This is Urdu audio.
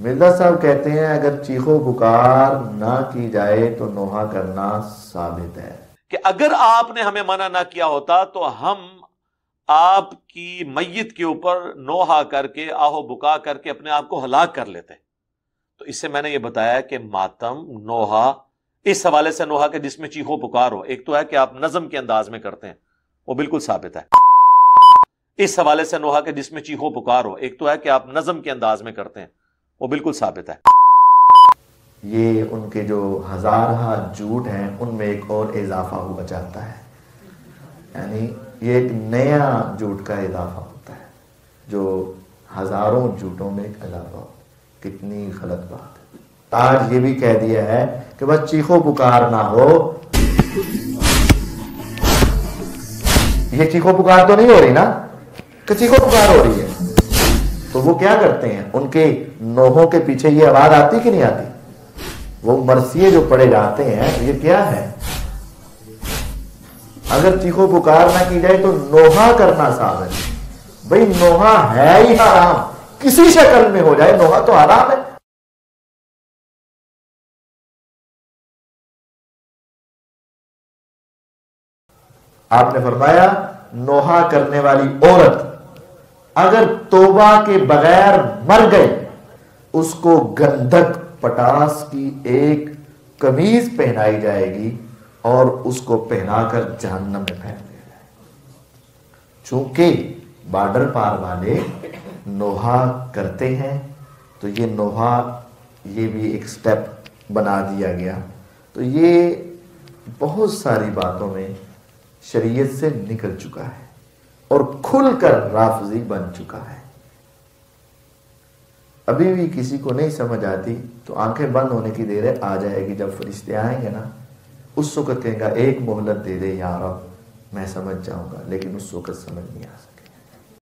مرزا صاحب کہتے ہیں اگر چیخو پکار نہ کی جائے تو نوحہ کرنا ثابت ہے کہ اگر آپ نے ہمیں منع نہ کیا ہوتا تو ہم آپ کی میت کے اوپر نوحہ کر کے آہو بکا کر کے اپنے آپ کو ہلاک کر لیتے. تو اس سے میں نے یہ بتایا کہ ماتم نوحہ اس حوالے سے نوحہ کے جس میں چیخو پکار ہو، ایک تو ہے کہ آپ نظم کے انداز میں کرتے ہیں، وہ بالکل ثابت ہے. اس حوالے سے نوحہ کے جس میں چیخو پکار ہو، ایک تو ہے کہ آپ نظم کے انداز میں کرتے ہیں، وہ بالکل ثابت ہے. یہ ان کے جو ہزارہ جھوٹ ہیں ان میں ایک اور اضافہ ہوا جاتا ہے، یعنی یہ ایک نیا جھوٹ کا اضافہ ہوتا ہے جو ہزاروں جھوٹوں میں ایک اضافہ ہوتا ہے. کتنی غلط بات ہے. آج یہ بھی کہہ دیا ہے کہ بس چیخو پکار نہ ہو. یہ چیخو پکار تو نہیں ہو رہی نا کہ چیخو پکار ہو رہی ہے. تو وہ کیا کرتے ہیں، ان کے نوحوں کے پیچھے یہ آواز آتی کہ نہیں آتی؟ وہ مرثیے جو پڑے جاتے ہیں یہ کیا ہے؟ اگر چیخو پکار نہ کی جائے تو نوحہ کرنا ثابت ہے. بھئی نوحہ ہے ہی حرام، کسی شکل میں ہو جائے نوحہ تو حرام ہے. آپ نے فرمایا نوحہ کرنے والی عورت اگر توبہ کے بغیر مر گئی اس کو گندھک پٹاس کی ایک قمیض پہنائی جائے گی اور اس کو پہنا کر جہنم میں پھینک دیا جائے گا. چونکہ بارڈر پار والے نوحہ کرتے ہیں تو یہ نوحہ یہ بھی ایک سٹیپ بنا دیا گیا. تو یہ بہت ساری باتوں میں شریعت سے نکل چکا ہے اور کھل کر رافضی بن چکا ہے. ابھی بھی کسی کو نہیں سمجھ آتی تو آنکھیں بند ہونے کی دیر ہے، آ جائے گی. جب فرشتے آئیں گے نا اس وقت کہیں گا ایک مہلت دے دے یا رب، میں سمجھ جاؤں گا، لیکن اس وقت سمجھ نہیں آ سکتا.